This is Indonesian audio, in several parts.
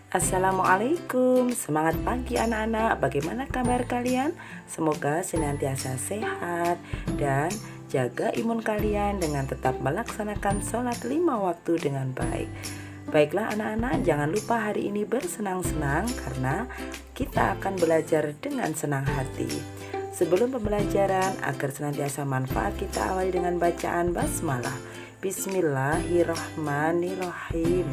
Assalamualaikum, semangat pagi anak-anak. Bagaimana kabar kalian? Semoga senantiasa sehat dan jaga imun kalian dengan tetap melaksanakan sholat 5 waktu dengan baik. Baiklah anak-anak, jangan lupa hari ini bersenang-senang karena kita akan belajar dengan senang hati. Sebelum pembelajaran, agar senantiasa manfaat, kita awali dengan bacaan basmalah. Bismillahirrahmanirrahim.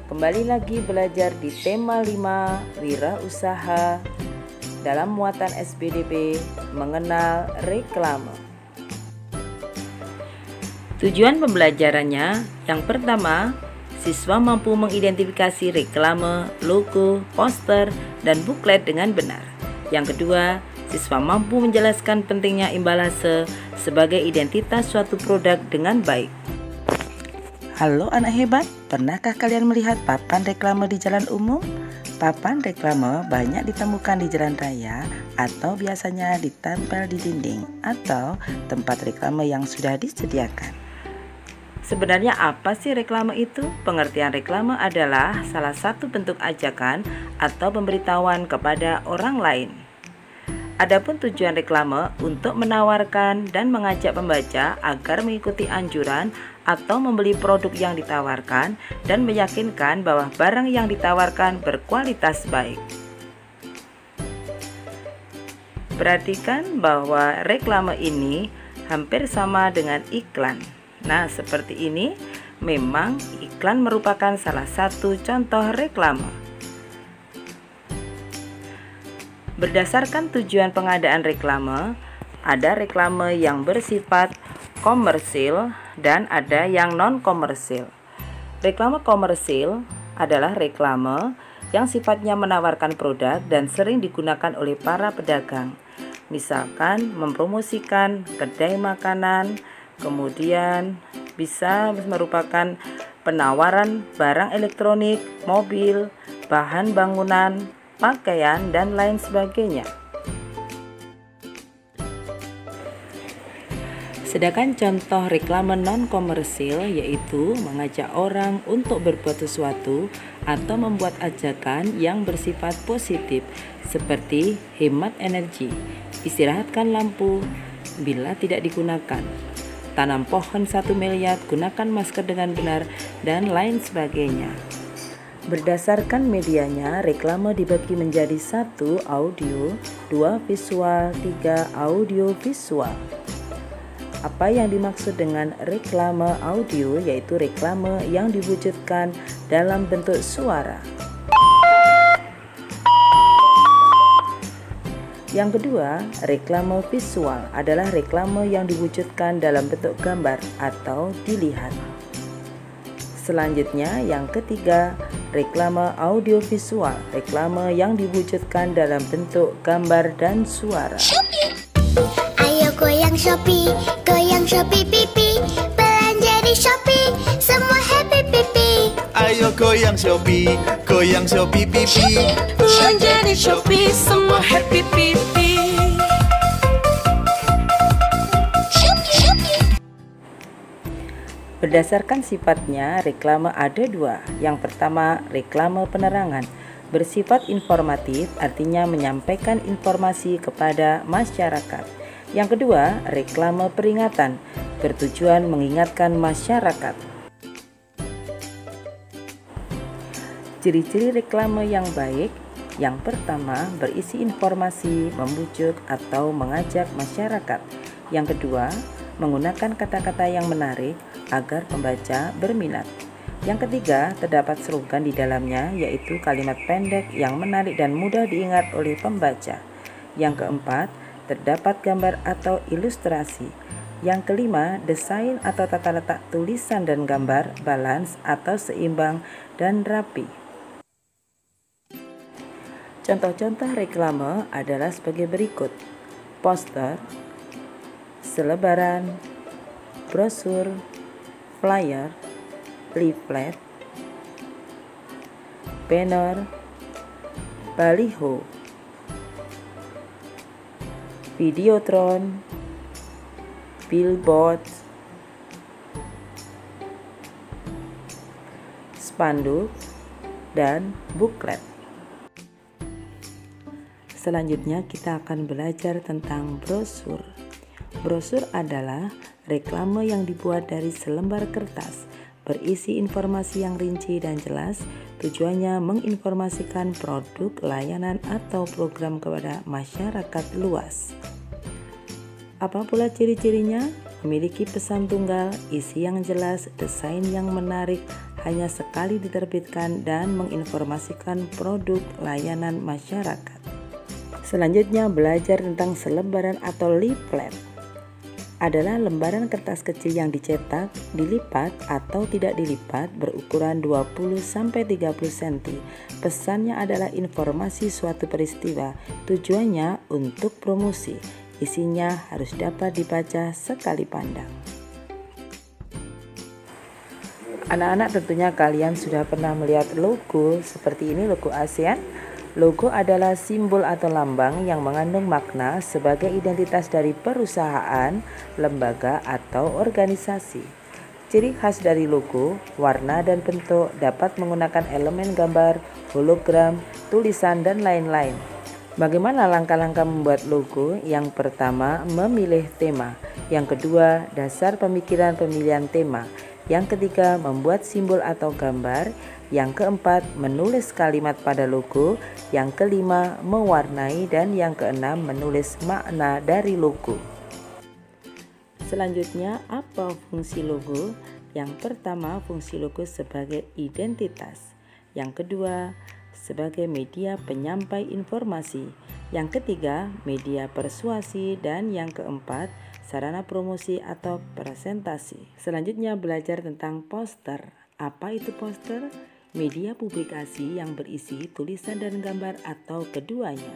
Kembali lagi belajar di tema 5 wirausaha dalam muatan SPDB mengenal reklame. Tujuan pembelajarannya, yang pertama, siswa mampu mengidentifikasi reklame, logo, poster, dan buklet dengan benar. Yang kedua, siswa mampu menjelaskan pentingnya imbalase sebagai identitas suatu produk dengan baik. Halo anak hebat, pernahkah kalian melihat papan reklame di jalan umum? Papan reklame banyak ditemukan di jalan raya atau biasanya ditempel di dinding atau tempat reklame yang sudah disediakan. Sebenarnya apa sih reklame itu? Pengertian reklame adalah salah satu bentuk ajakan atau pemberitahuan kepada orang lain. Adapun tujuan reklame untuk menawarkan dan mengajak pembaca agar mengikuti anjuran atau membeli produk yang ditawarkan dan meyakinkan bahwa barang yang ditawarkan berkualitas baik. Perhatikan bahwa reklame ini hampir sama dengan iklan. Nah, seperti ini memang iklan merupakan salah satu contoh reklame. Berdasarkan tujuan pengadaan reklame, ada reklame yang bersifat komersil dan ada yang non-komersil. Reklame komersil adalah reklame yang sifatnya menawarkan produk dan sering digunakan oleh para pedagang. Misalkan mempromosikan kedai makanan, kemudian bisa merupakan penawaran barang elektronik, mobil, bahan bangunan, pakaian, dan lain sebagainya. Sedangkan contoh reklame non-komersil yaitu mengajak orang untuk berbuat sesuatu atau membuat ajakan yang bersifat positif seperti hemat energi, istirahatkan lampu bila tidak digunakan, tanam pohon 1 miliar, gunakan masker dengan benar, dan lain sebagainya. Berdasarkan medianya, reklame dibagi menjadi 1 audio, 2 visual, 3 audio visual. Apa yang dimaksud dengan reklame audio? Yaitu reklame yang diwujudkan dalam bentuk suara. Yang kedua, reklame visual adalah reklame yang diwujudkan dalam bentuk gambar atau dilihat. Selanjutnya, yang ketiga, reklame audiovisual, reklame yang diwujudkan dalam bentuk gambar dan suara. Shopee. Ayo goyang Shopee pipi. Belanja di Shopee, semua happy pipi. Ayo goyang Shopee pipi. Belanja di Shopee, semua happy pipi. Berdasarkan sifatnya, reklame ada 2. Yang pertama, reklame penerangan. Bersifat informatif, artinya menyampaikan informasi kepada masyarakat. Yang kedua, reklame peringatan. Bertujuan mengingatkan masyarakat. Ciri-ciri reklame yang baik. Yang pertama, berisi informasi, membujuk atau mengajak masyarakat. Yang kedua, menggunakan kata-kata yang menarik agar pembaca berminat. Yang ketiga, terdapat slogan di dalamnya, yaitu kalimat pendek yang menarik dan mudah diingat oleh pembaca. Yang keempat, terdapat gambar atau ilustrasi. Yang kelima, desain atau tata letak tulisan dan gambar balance atau seimbang dan rapi. Contoh-contoh reklame adalah sebagai berikut: poster, selebaran, brosur, flyer, leaflet, banner, baliho, videotron, billboard, spanduk, dan buklet. Selanjutnya kita akan belajar tentang brosur. Brosur adalah reklame yang dibuat dari selembar kertas, berisi informasi yang rinci dan jelas. Tujuannya menginformasikan produk, layanan, atau program kepada masyarakat luas. Apa pula ciri-cirinya? Memiliki pesan tunggal, isi yang jelas, desain yang menarik, hanya sekali diterbitkan, dan menginformasikan produk layanan masyarakat. Selanjutnya belajar tentang selebaran atau leaflet. Adalah lembaran kertas kecil yang dicetak, dilipat atau tidak dilipat berukuran 20-30 cm. Pesannya adalah informasi suatu peristiwa, tujuannya untuk promosi. Isinya harus dapat dibaca sekali pandang. Anak-anak, tentunya kalian sudah pernah melihat logo seperti ini, logo ASEAN. Logo adalah simbol atau lambang yang mengandung makna sebagai identitas dari perusahaan, lembaga, atau organisasi. Ciri khas dari logo, warna dan bentuk, dapat menggunakan elemen gambar, hologram, tulisan, dan lain-lain. Bagaimana langkah-langkah membuat logo? Yang pertama, memilih tema. Yang kedua, dasar pemikiran pemilihan tema. Yang ketiga, membuat simbol atau gambar. Yang keempat, menulis kalimat pada logo. Yang kelima, mewarnai. Dan yang keenam, menulis makna dari logo. Selanjutnya, apa fungsi logo? Yang pertama, fungsi logo sebagai identitas. Yang kedua, sebagai media penyampai informasi. Yang ketiga, media persuasi. Dan yang keempat, sarana promosi atau presentasi. Selanjutnya belajar tentang poster. Apa itu poster? Media publikasi yang berisi tulisan dan gambar atau keduanya.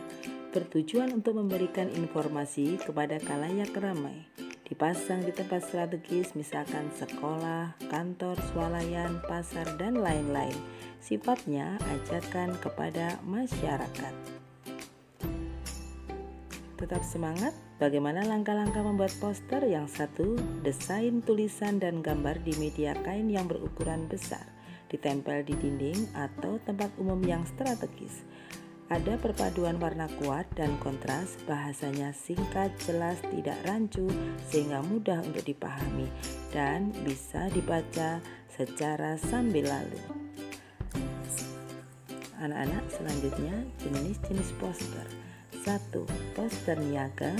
Bertujuan untuk memberikan informasi kepada khalayak ramai. Dipasang di tempat strategis misalkan sekolah, kantor, swalayan, pasar, dan lain-lain. Sifatnya ajakan kepada masyarakat. Tetap semangat. Bagaimana langkah-langkah membuat poster? Yang satu, desain tulisan dan gambar di media kain yang berukuran besar, ditempel di dinding atau tempat umum yang strategis. Ada perpaduan warna kuat dan kontras, bahasanya singkat, jelas, tidak rancu, sehingga mudah untuk dipahami dan bisa dibaca secara sambil lalu. Anak-anak, selanjutnya jenis-jenis poster. 1. Poster niaga,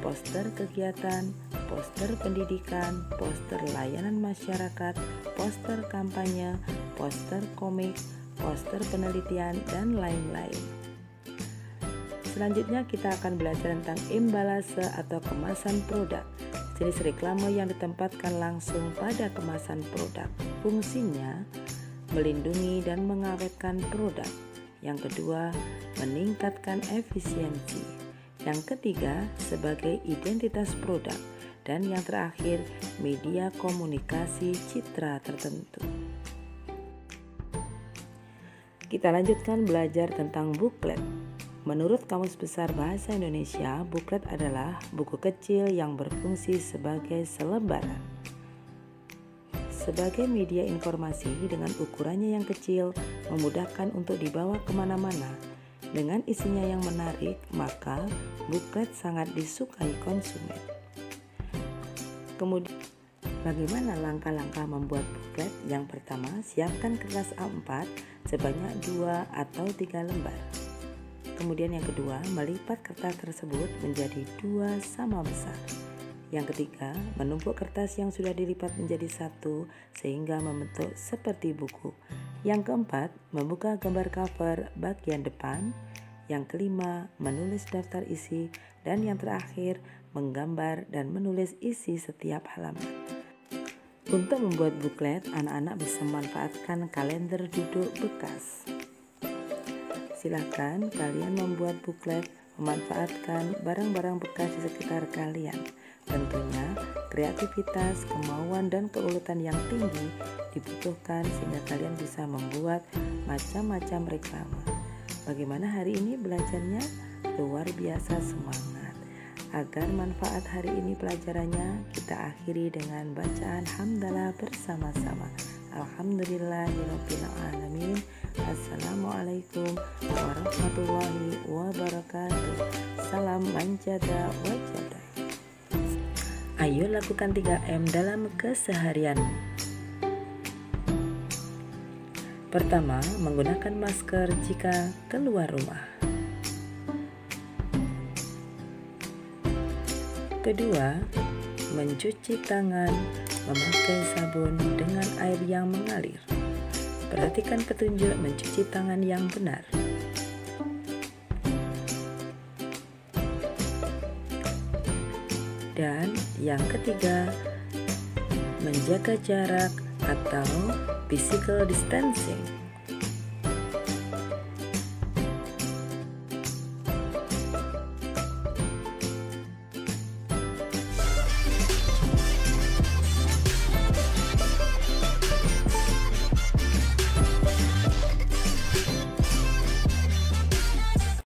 poster kegiatan, poster pendidikan, poster layanan masyarakat, poster kampanye, poster komik, poster penelitian, dan lain-lain. Selanjutnya kita akan belajar tentang embalase atau kemasan produk. Jenis reklame yang ditempatkan langsung pada kemasan produk. Fungsinya melindungi dan mengawetkan produk. Yang kedua, meningkatkan efisiensi. Yang ketiga, sebagai identitas produk. Dan yang terakhir, media komunikasi citra tertentu. Kita lanjutkan belajar tentang buklet. Menurut Kamus Besar Bahasa Indonesia, buklet adalah buku kecil yang berfungsi sebagai selebaran. Sebagai media informasi dengan ukurannya yang kecil, memudahkan untuk dibawa kemana-mana. Dengan isinya yang menarik, maka buklet sangat disukai konsumen. Kemudian, bagaimana langkah-langkah membuat buklet? Yang pertama, siapkan kertas A4 sebanyak 2 atau 3 lembar. Kemudian yang kedua, melipat kertas tersebut menjadi 2 sama besar. Yang ketiga, menumpuk kertas yang sudah dilipat menjadi 1 sehingga membentuk seperti buku. Yang keempat, membuka gambar cover bagian depan. Yang kelima, menulis daftar isi. Dan yang terakhir, menggambar dan menulis isi setiap halaman. Untuk membuat buklet, anak-anak bisa memanfaatkan kalender duduk bekas. Silakan kalian membuat buklet, memanfaatkan barang-barang bekas di sekitar kalian. Tentunya kreativitas, kemauan, dan keuletan yang tinggi dibutuhkan sehingga kalian bisa membuat macam-macam reklame. Bagaimana hari ini belajarnya? Luar biasa semangat. Agar manfaat hari ini pelajarannya, kita akhiri dengan bacaan hamdalah bersama-sama. Alhamdulillahirabbil alamin. Assalamualaikum warahmatullahi wabarakatuh. Salam manjada wajada. Ayo lakukan 3M dalam keseharianmu. Pertama, menggunakan masker jika keluar rumah. Kedua, mencuci tangan memakai sabun dengan air yang mengalir. Perhatikan petunjuk mencuci tangan yang benar. Dan yang ketiga, menjaga jarak atau physical distancing.